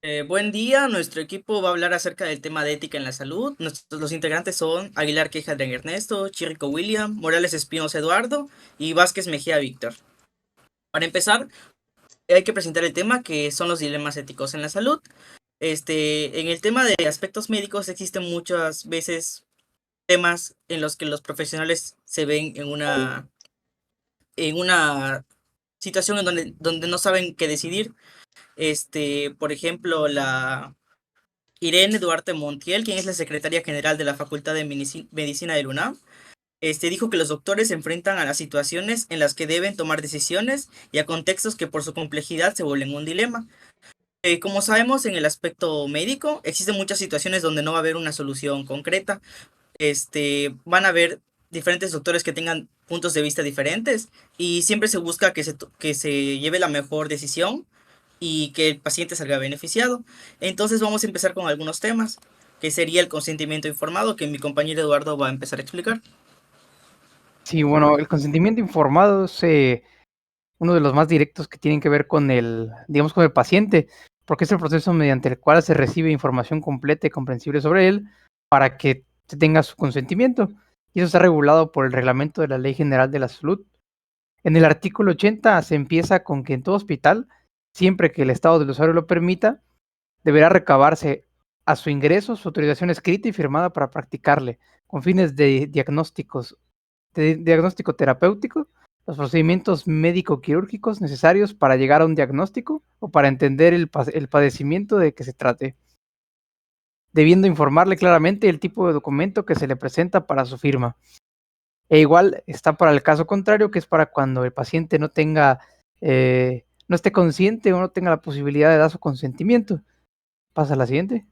Buen día, nuestro equipo va a hablar acerca del tema de ética en la salud. Los integrantes son Aguilar Quijadren Ernesto, Chirico William, Morales Espinosa Eduardo y Vázquez Mejía Víctor. Para empezar, hay que presentar el tema que son los dilemas éticos en la salud. En el tema de aspectos médicos existen muchas veces temas en los que los profesionales se ven en una situación en donde no saben qué decidir. Por ejemplo, la Irene Duarte Montiel, quien es la secretaria general de la Facultad de Medicina del UNAM, dijo que los doctores se enfrentan a las situaciones en las que deben tomar decisiones y a contextos que por su complejidad se vuelven un dilema. Como sabemos, en el aspecto médico existen muchas situaciones donde no va a haber una solución concreta. Van a haber diferentes doctores que tengan puntos de vista diferentes y siempre se busca que se lleve la mejor decisión y que el paciente salga beneficiado. Entonces vamos a empezar con algunos temas, que sería el consentimiento informado, que mi compañero Eduardo va a empezar a explicar. Sí, bueno, el consentimiento informado es uno de los más directos que tienen que ver con digamos, con el paciente, porque es el proceso mediante el cual se recibe información completa y comprensible sobre él para que tenga su consentimiento. Y eso está regulado por el reglamento de la Ley General de la Salud. En el artículo 80 se empieza con que en todo hospital, siempre que el estado del usuario lo permita, deberá recabarse a su ingreso su autorización escrita y firmada para practicarle, con fines de diagnóstico terapéutico, los procedimientos médico-quirúrgicos necesarios para llegar a un diagnóstico o para entender el padecimiento de que se trate, debiendo informarle claramente el tipo de documento que se le presenta para su firma. E igual está para el caso contrario, que es para cuando el paciente no esté consciente o no tenga la posibilidad de dar su consentimiento. Pasa a la siguiente.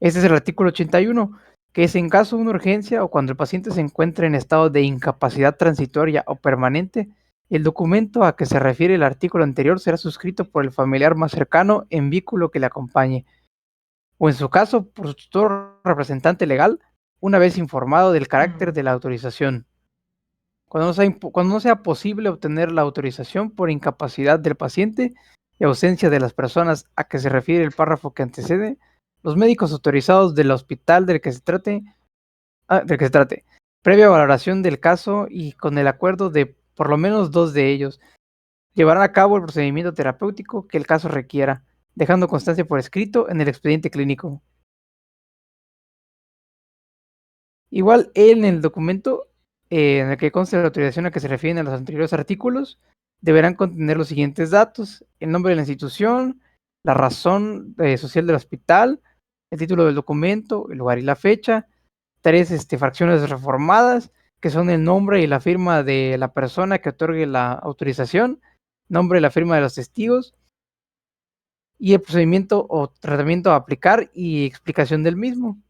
Este es el artículo 81, que es en caso de una urgencia o cuando el paciente se encuentra en estado de incapacidad transitoria o permanente, el documento a que se refiere el artículo anterior será suscrito por el familiar más cercano en vínculo que le acompañe, o en su caso, por su tutor representante legal, una vez informado del carácter de la autorización. Cuando no sea posible obtener la autorización por incapacidad del paciente y ausencia de las personas a que se refiere el párrafo que antecede, los médicos autorizados del hospital del que se trate, previa valoración del caso y con el acuerdo de por lo menos dos de ellos, llevarán a cabo el procedimiento terapéutico que el caso requiera, dejando constancia por escrito en el expediente clínico. Igual en el documento en el que conste la autorización a que se refieren a los anteriores artículos, deberán contener los siguientes datos: el nombre de la institución, la razón social del hospital, el título del documento, el lugar y la fecha, tres fracciones reformadas, que son el nombre y la firma de la persona que otorgue la autorización, nombre y la firma de los testigos, y el procedimiento o tratamiento a aplicar y explicación del mismo.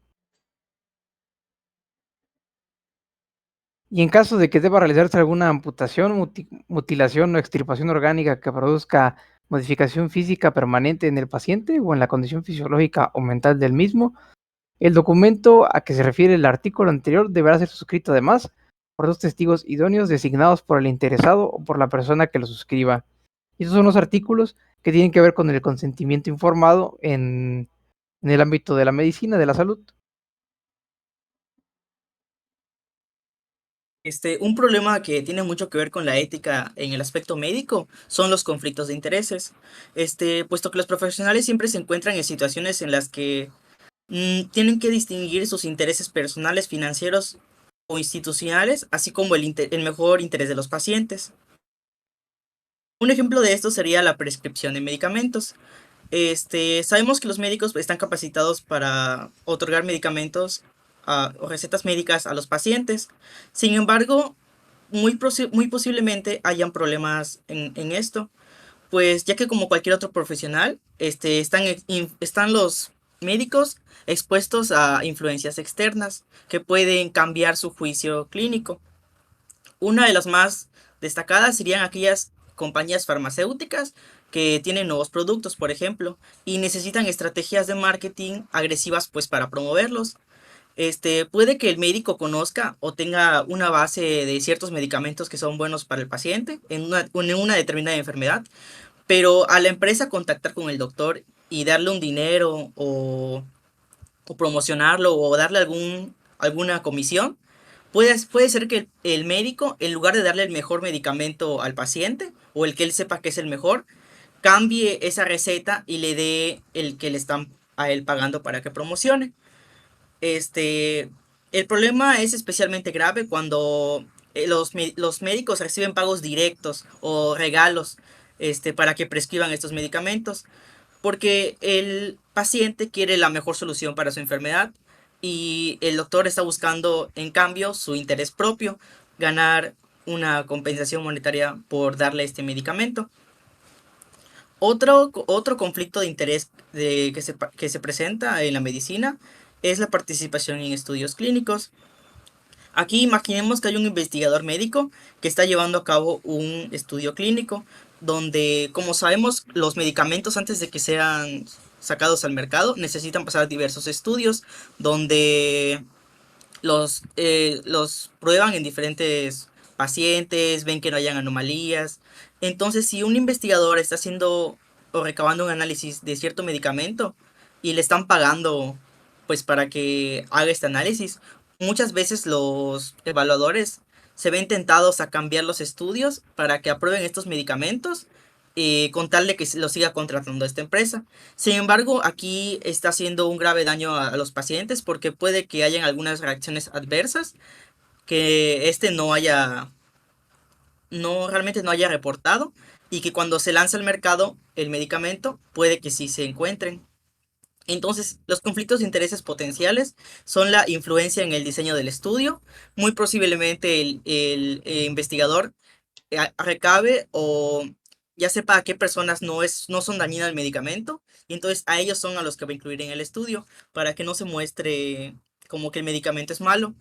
Y en caso de que deba realizarse alguna amputación, mutilación o extirpación orgánica que produzca modificación física permanente en el paciente o en la condición fisiológica o mental del mismo, el documento a que se refiere el artículo anterior deberá ser suscrito además por dos testigos idóneos designados por el interesado o por la persona que lo suscriba. Y esos son los artículos que tienen que ver con el consentimiento informado en el ámbito de la medicina, de la salud. Un problema que tiene mucho que ver con la ética en el aspecto médico son los conflictos de intereses. Puesto que los profesionales siempre se encuentran en situaciones en las que tienen que distinguir sus intereses personales, financieros o institucionales, así como el mejor interés de los pacientes. Un ejemplo de esto sería la prescripción de medicamentos. Sabemos que los médicos están capacitados para otorgar medicamentos o recetas médicas a los pacientes. Sin embargo, muy posiblemente hayan problemas en esto, pues ya que como cualquier otro profesional, están los médicos expuestos a influencias externas que pueden cambiar su juicio clínico. Una de las más destacadas serían aquellas compañías farmacéuticas que tienen nuevos productos, por ejemplo, y necesitan estrategias de marketing agresivas pues para promoverlos. Puede que el médico conozca o tenga una base de ciertos medicamentos que son buenos para el paciente en una determinada enfermedad, pero a la empresa contactar con el doctor y darle un dinero o promocionarlo o darle alguna comisión, puede ser que el médico, en lugar de darle el mejor medicamento al paciente o el que él sepa que es el mejor, cambie esa receta y le dé el que le están a él pagando para que promocione. Este, el problema es especialmente grave cuando los médicos reciben pagos directos o regalos para que prescriban estos medicamentos, porque el paciente quiere la mejor solución para su enfermedad y el doctor está buscando, en cambio, su interés propio, ganar una compensación monetaria por darle este medicamento. Otro conflicto de interés que se presenta en la medicina es la participación en estudios clínicos. Aquí imaginemos que hay un investigador médico que está llevando a cabo un estudio clínico donde, como sabemos, los medicamentos antes de que sean sacados al mercado necesitan pasar diversos estudios donde los prueban en diferentes pacientes, ven que no hayan anomalías. Entonces, si un investigador está haciendo o recabando un análisis de cierto medicamento y le están pagando pues para que haga este análisis, muchas veces los evaluadores se ven tentados a cambiar los estudios para que aprueben estos medicamentos con tal de que lo siga contratando esta empresa. Sin embargo, aquí está haciendo un grave daño a los pacientes porque puede que hayan algunas reacciones adversas que no realmente no haya reportado y que cuando se lanza al mercado el medicamento puede que sí se encuentren. Entonces, los conflictos de intereses potenciales son la influencia en el diseño del estudio. Muy posiblemente el investigador recabe o ya sepa a qué personas no son dañinas el medicamento, y entonces a ellos son a los que va a incluir en el estudio para que no se muestre como que el medicamento es malo.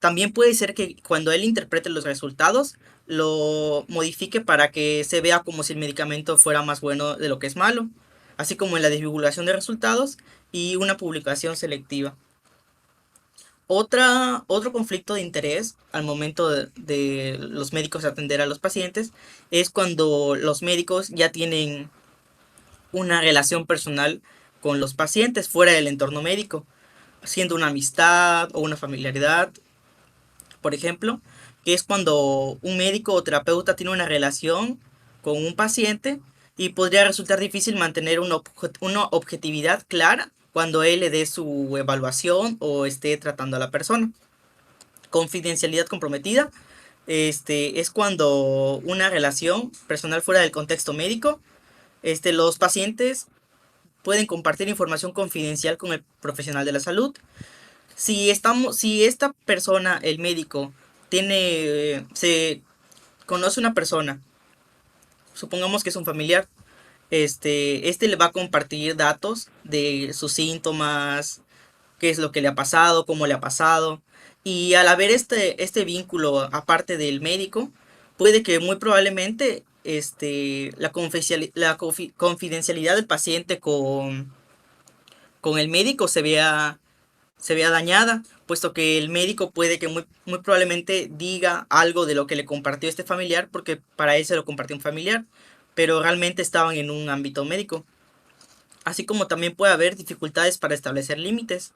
También puede ser que cuando él interprete los resultados, lo modifique para que se vea como si el medicamento fuera más bueno de lo que es malo, así como en la divulgación de resultados y una publicación selectiva. Otro conflicto de interés al momento de los médicos atender a los pacientes es cuando los médicos ya tienen una relación personal con los pacientes fuera del entorno médico, siendo una amistad o una familiaridad, por ejemplo, que es cuando un médico o terapeuta tiene una relación con un paciente y podría resultar difícil mantener una objetividad clara cuando él le dé su evaluación o esté tratando a la persona. Confidencialidad comprometida es cuando una relación personal fuera del contexto médico, los pacientes pueden compartir información confidencial con el profesional de la salud. Si esta persona, el médico, se conoce una persona, supongamos que es un familiar, este le va a compartir datos de sus síntomas, qué es lo que le ha pasado, cómo le ha pasado. Y al haber este vínculo aparte del médico, puede que muy probablemente confidencialidad del paciente con el médico se vea dañada, puesto que el médico puede que muy probablemente diga algo de lo que le compartió este familiar, porque para él se lo compartió un familiar, pero realmente estaban en un ámbito médico. Así como también puede haber dificultades para establecer límites,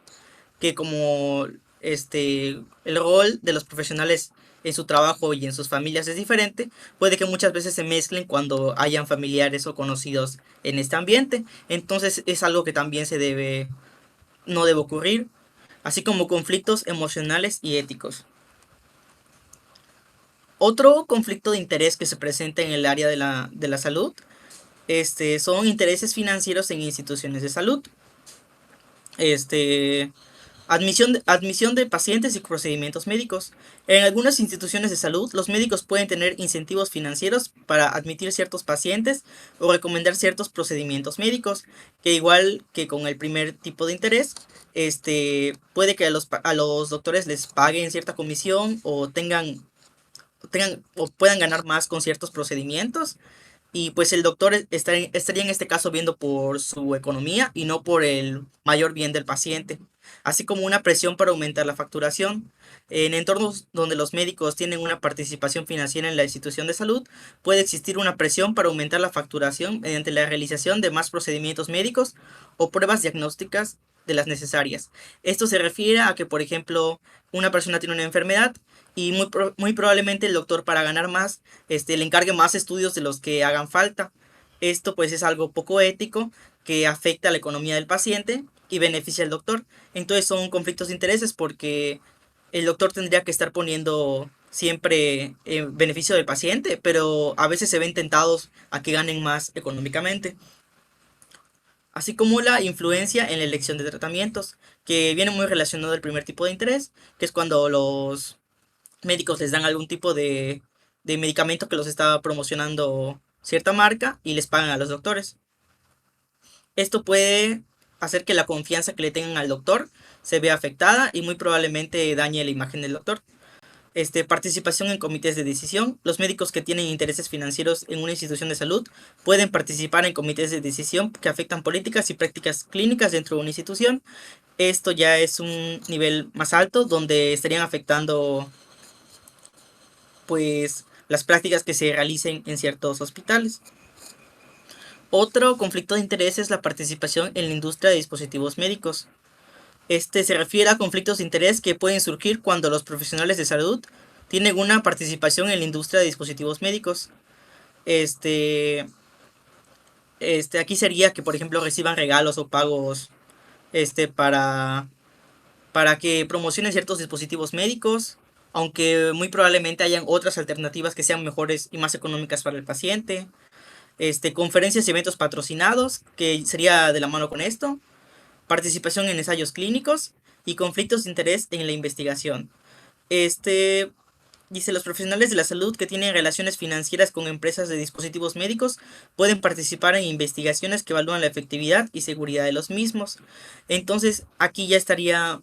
que como el rol de los profesionales en su trabajo y en sus familias es diferente, puede que muchas veces se mezclen cuando hayan familiares o conocidos en este ambiente. Entonces es algo que también no debe ocurrir, así como conflictos emocionales y éticos. Otro conflicto de interés que se presenta en el área de la salud son intereses financieros en instituciones de salud. Este, admisión de pacientes y procedimientos médicos. En algunas instituciones de salud, los médicos pueden tener incentivos financieros para admitir ciertos pacientes o recomendar ciertos procedimientos médicos, que igual que con el primer tipo de interés, puede que a los doctores les paguen cierta comisión o puedan ganar más con ciertos procedimientos. y pues el doctor estaría en este caso viendo por su economía y no por el mayor bien del paciente, así como una presión para aumentar la facturación. En entornos donde los médicos tienen una participación financiera en la institución de salud, puede existir una presión para aumentar la facturación mediante la realización de más procedimientos médicos o pruebas diagnósticas de las necesarias. Esto se refiere a que, por ejemplo, una persona tiene una enfermedad y muy probablemente el doctor, para ganar más, le encargue más estudios de los que hagan falta. Esto pues es algo poco ético que afecta a la economía del paciente y beneficia al doctor. Entonces son conflictos de intereses porque el doctor tendría que estar poniendo siempre en beneficio del paciente, pero a veces se ven tentados a que ganen más económicamente. Así como la influencia en la elección de tratamientos, que viene muy relacionado al primer tipo de interés, que es cuando los médicos les dan algún tipo de medicamento que los está promocionando cierta marca y les pagan a los doctores. Esto puede hacer que la confianza que le tengan al doctor se vea afectada y muy probablemente dañe la imagen del doctor. Participación en comités de decisión. Los médicos que tienen intereses financieros en una institución de salud pueden participar en comités de decisión que afectan políticas y prácticas clínicas dentro de una institución. Esto ya es un nivel más alto donde estarían afectando pues las prácticas que se realicen en ciertos hospitales. Otro conflicto de interés es la participación en la industria de dispositivos médicos. Este se refiere a conflictos de interés que pueden surgir cuando los profesionales de salud tienen una participación en la industria de dispositivos médicos. Este, aquí sería que, por ejemplo, reciban regalos o pagos este, para, para que promocionen ciertos dispositivos médicos, aunque muy probablemente hayan otras alternativas que sean mejores y más económicas para el paciente. Conferencias y eventos patrocinados, que sería de la mano con esto, participación en ensayos clínicos y conflictos de interés en la investigación. Este dice: los profesionales de la salud que tienen relaciones financieras con empresas de dispositivos médicos pueden participar en investigaciones que evalúan la efectividad y seguridad de los mismos. Entonces, aquí ya estaría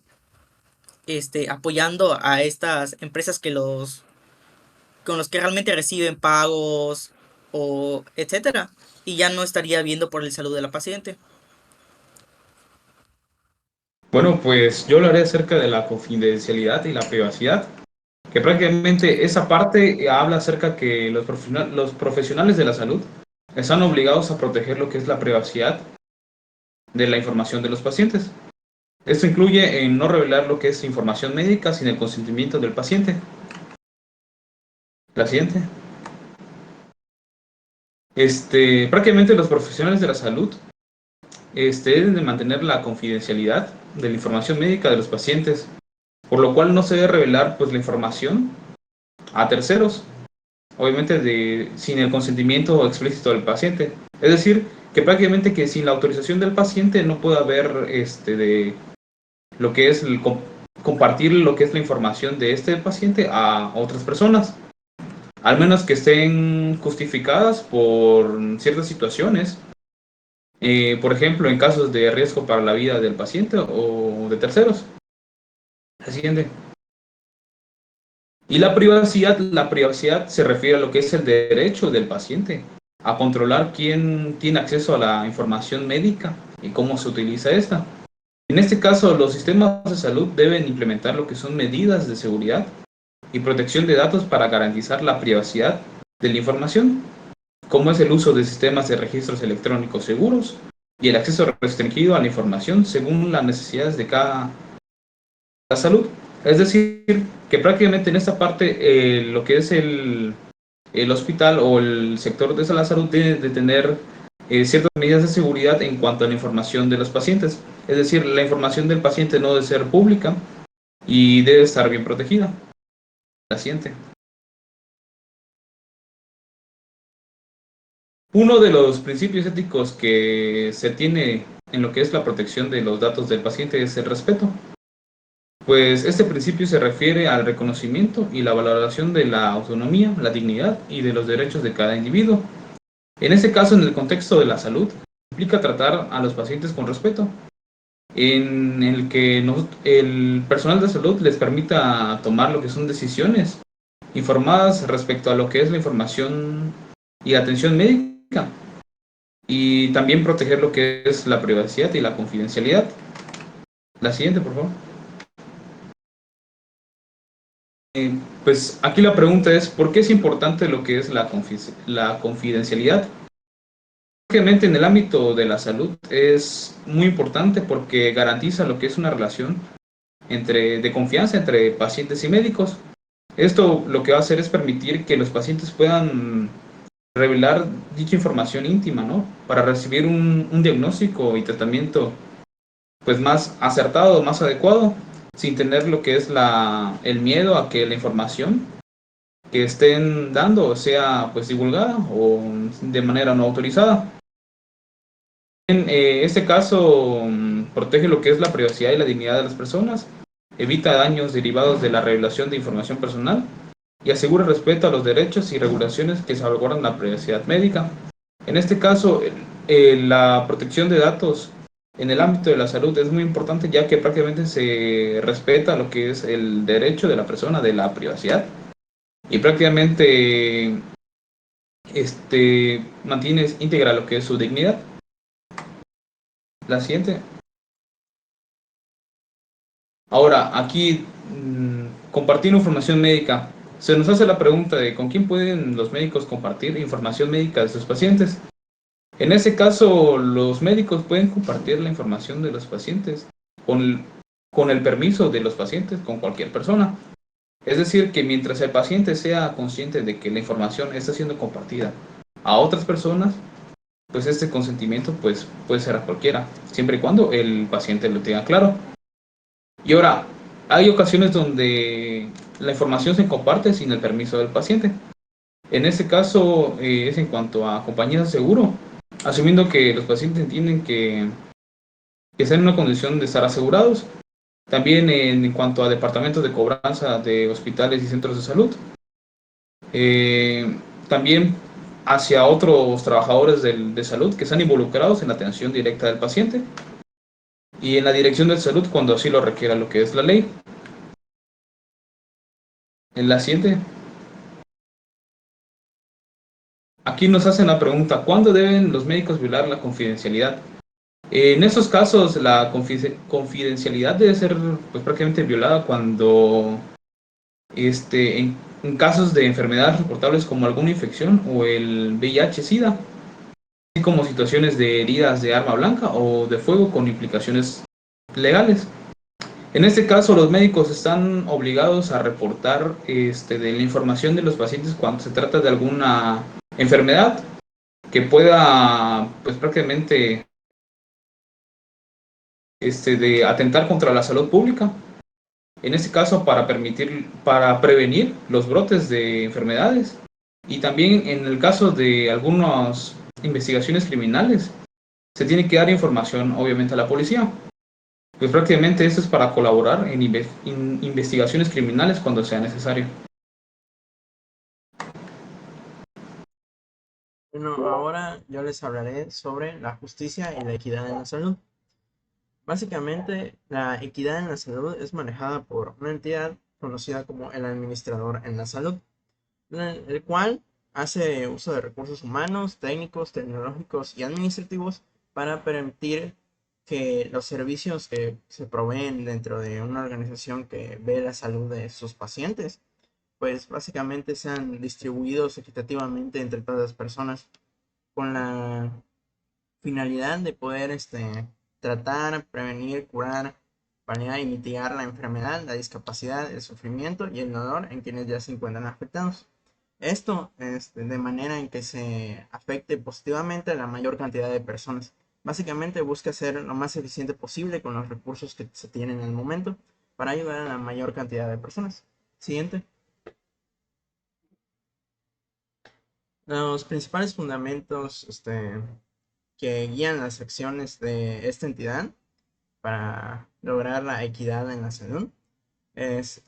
apoyando a estas empresas con los que realmente reciben pagos o etcétera, y ya no estaría viendo por la salud de la paciente. Bueno, pues yo hablaré acerca de la confidencialidad y la privacidad, que prácticamente esa parte habla acerca que los profesionales de la salud están obligados a proteger lo que es la privacidad de la información de los pacientes. Esto incluye en no revelar lo que es información médica sin el consentimiento del paciente. La siguiente. Prácticamente los profesionales de la salud deben de mantener la confidencialidad de la información médica de los pacientes, por lo cual no se debe revelar pues la información a terceros, obviamente sin el consentimiento explícito del paciente. Es decir, que prácticamente que sin la autorización del paciente no puede haber de lo que es compartir lo que es la información de este paciente a otras personas, al menos que estén justificadas por ciertas situaciones, por ejemplo, en casos de riesgo para la vida del paciente o de terceros. La siguiente. Y la privacidad se refiere a lo que es el derecho del paciente a controlar quién tiene acceso a la información médica y cómo se utiliza esta. En este caso, los sistemas de salud deben implementar lo que son medidas de seguridad y protección de datos para garantizar la privacidad de la información, como es el uso de sistemas de registros electrónicos seguros y el acceso restringido a la información según las necesidades de cada salud. Es decir, que prácticamente en esta parte lo que es el hospital o el sector de la salud debe de tener ciertas medidas de seguridad en cuanto a la información de los pacientes. Es decir, la información del paciente no debe ser pública y debe estar bien protegida. La siguiente. Uno de los principios éticos que se tiene en lo que es la protección de los datos del paciente es el respeto. Pues este principio se refiere al reconocimiento y la valoración de la autonomía, la dignidad y de los derechos de cada individuo. En este caso, en el contexto de la salud, implica tratar a los pacientes con respeto, en el que el personal de salud les permita tomar lo que son decisiones informadas respecto a lo que es la información y atención médica y también proteger lo que es la privacidad y la confidencialidad. La siguiente, por favor. Pues aquí la pregunta es, ¿por qué es importante lo que es la confidencialidad? Obviamente en el ámbito de la salud es muy importante porque garantiza lo que es una relación de confianza entre pacientes y médicos. Esto lo que va a hacer es permitir que los pacientes puedan revelar dicha información íntima, ¿no? Para recibir un diagnóstico y tratamiento pues más acertado, más adecuado, sin tener lo que es el miedo a que la información que estén dando sea pues divulgada o de manera no autorizada. En este caso protege lo que es la privacidad y la dignidad de las personas, evita daños derivados de la revelación de información personal y asegura respeto a los derechos y regulaciones que salvaguardan la privacidad médica. En este caso, la protección de datos en el ámbito de la salud es muy importante ya que prácticamente se respeta lo que es el derecho de la persona de la privacidad y prácticamente mantiene íntegra lo que es su dignidad. La siguiente. Ahora, aquí, compartir información médica. Se nos hace la pregunta de con quién pueden los médicos compartir información médica de sus pacientes. En ese caso, los médicos pueden compartir la información de los pacientes con, con el permiso de los pacientes, con cualquier persona. Es decir, que mientras el paciente sea consciente de que la información está siendo compartida a otras personas, pues este consentimiento pues, puede ser a cualquiera, siempre y cuando el paciente lo tenga claro. Y ahora, hay ocasiones donde la información se comparte sin el permiso del paciente. En este caso es en cuanto a compañías de seguro, asumiendo que los pacientes entienden que están en una condición de estar asegurados. También en cuanto a departamentos de cobranza de hospitales y centros de salud. También hacia otros trabajadores de salud que están involucrados en la atención directa del paciente y en la dirección de salud cuando así lo requiera lo que es la ley. En la siguiente, aquí nos hacen la pregunta, ¿cuándo deben los médicos violar la confidencialidad? En esos casos, la confidencialidad debe ser pues, prácticamente violada cuando en casos de enfermedades reportables como alguna infección o el VIH-Sida, así como situaciones de heridas de arma blanca o de fuego con implicaciones legales. En este caso, los médicos están obligados a reportar de la información de los pacientes cuando se trata de alguna enfermedad que pueda, pues prácticamente, de atentar contra la salud pública. En este caso, para prevenir los brotes de enfermedades. Y también en el caso de algunas investigaciones criminales, se tiene que dar información, obviamente, a la policía. Pues prácticamente esto es para colaborar en investigaciones criminales cuando sea necesario. Bueno, ahora yo les hablaré sobre la justicia y la equidad en la salud. Básicamente, la equidad en la salud es manejada por una entidad conocida como el administrador en la salud, el cual hace uso de recursos humanos, técnicos, tecnológicos y administrativos para permitir que los servicios que se proveen dentro de una organización que ve la salud de sus pacientes, pues básicamente sean distribuidos equitativamente entre todas las personas con la finalidad de poder tratar, prevenir, curar, paliar y mitigar la enfermedad, la discapacidad, el sufrimiento y el dolor en quienes ya se encuentran afectados. Esto de manera en que se afecte positivamente a la mayor cantidad de personas. Básicamente busca ser lo más eficiente posible con los recursos que se tienen en el momento para ayudar a la mayor cantidad de personas. Siguiente. Los principales fundamentos que guían las acciones de esta entidad para lograr la equidad en la salud es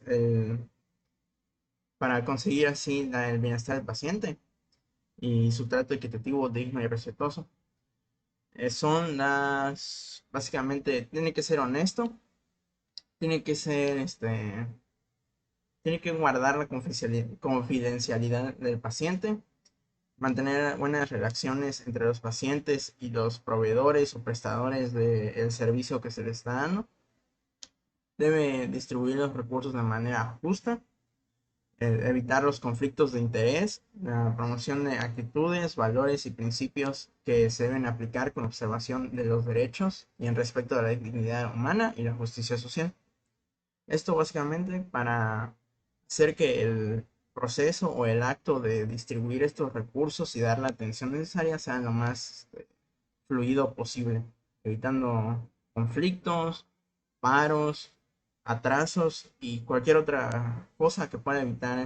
para conseguir así el bienestar del paciente y su trato equitativo, digno y respetuoso. Básicamente, tiene que ser honesto, tiene que ser, tiene que guardar la confidencialidad del paciente, mantener buenas relaciones entre los pacientes y los proveedores o prestadores del servicio que se les está dando. Debe distribuir los recursos de manera justa, evitar los conflictos de interés, la promoción de actitudes, valores y principios que se deben aplicar con observación de los derechos y en respeto de la dignidad humana y la justicia social. Esto básicamente para hacer que el proceso o el acto de distribuir estos recursos y dar la atención necesaria sea lo más fluido posible, evitando conflictos, paros, atrasos y cualquier otra cosa que pueda evitar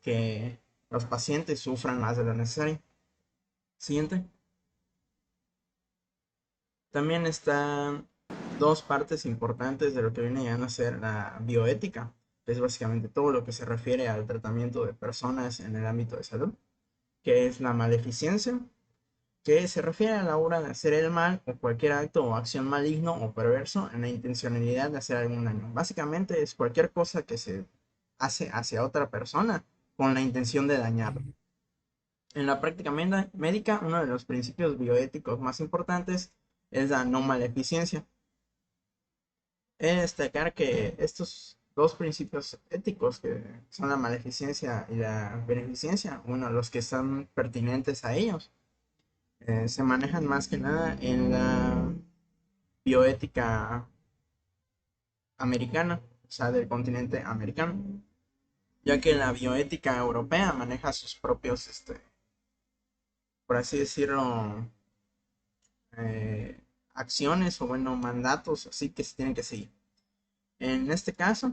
que los pacientes sufran más de lo necesario. Siguiente. También están dos partes importantes de lo que viene a ser la bioética, que es básicamente todo lo que se refiere al tratamiento de personas en el ámbito de salud, que es la maleficencia, que se refiere a la hora de hacer el mal o cualquier acto o acción maligno o perverso en la intencionalidad de hacer algún daño. Básicamente es cualquier cosa que se hace hacia otra persona con la intención de dañarlo. En la práctica médica, uno de los principios bioéticos más importantes es la no maleficencia. He de destacar que estos dos principios éticos, que son la maleficencia y la beneficencia, bueno, los que están pertinentes a ellos, se manejan más que nada en la bioética americana, o sea, del continente americano, ya que la bioética europea maneja sus propios, por así decirlo, eh, acciones o bueno, mandatos, así que se tienen que seguir. En este caso,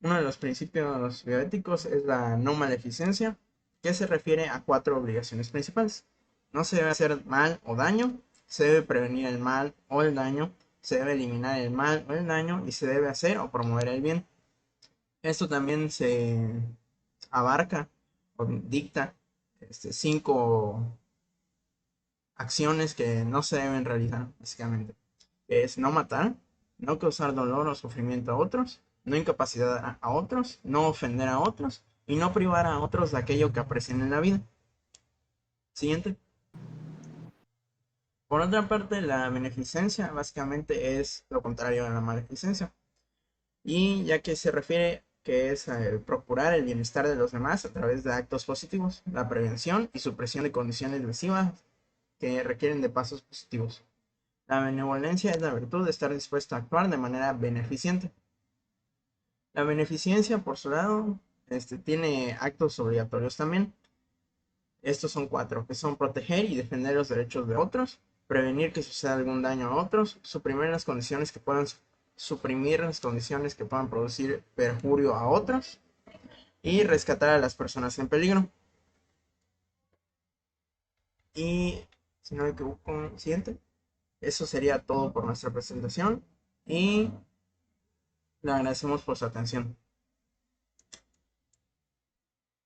uno de los principios bioéticos es la no maleficencia, que se refiere a 4 obligaciones principales. No se debe hacer mal o daño, se debe prevenir el mal o el daño, se debe eliminar el mal o el daño y se debe hacer o promover el bien. Esto también se abarca o dicta 5 acciones que no se deben realizar, básicamente. Es no matar, no causar dolor o sufrimiento a otros, no incapacitar a otros, no ofender a otros y no privar a otros de aquello que aprecian en la vida. Siguiente. Por otra parte, la beneficencia básicamente es lo contrario a la maleficencia. Y ya que se refiere que es el procurar el bienestar de los demás a través de actos positivos, la prevención y supresión de condiciones lesivas que requieren de pasos positivos. La benevolencia es la virtud de estar dispuesto a actuar de manera beneficente. La beneficencia, por su lado, tiene actos obligatorios también. Estos son 4, que son proteger y defender los derechos de otros, prevenir que suceda algún daño a otros, suprimir las condiciones que puedan producir perjurio a otros y rescatar a las personas en peligro. Y si no me equivoco, siguiente. Eso sería todo por nuestra presentación y le agradecemos por su atención.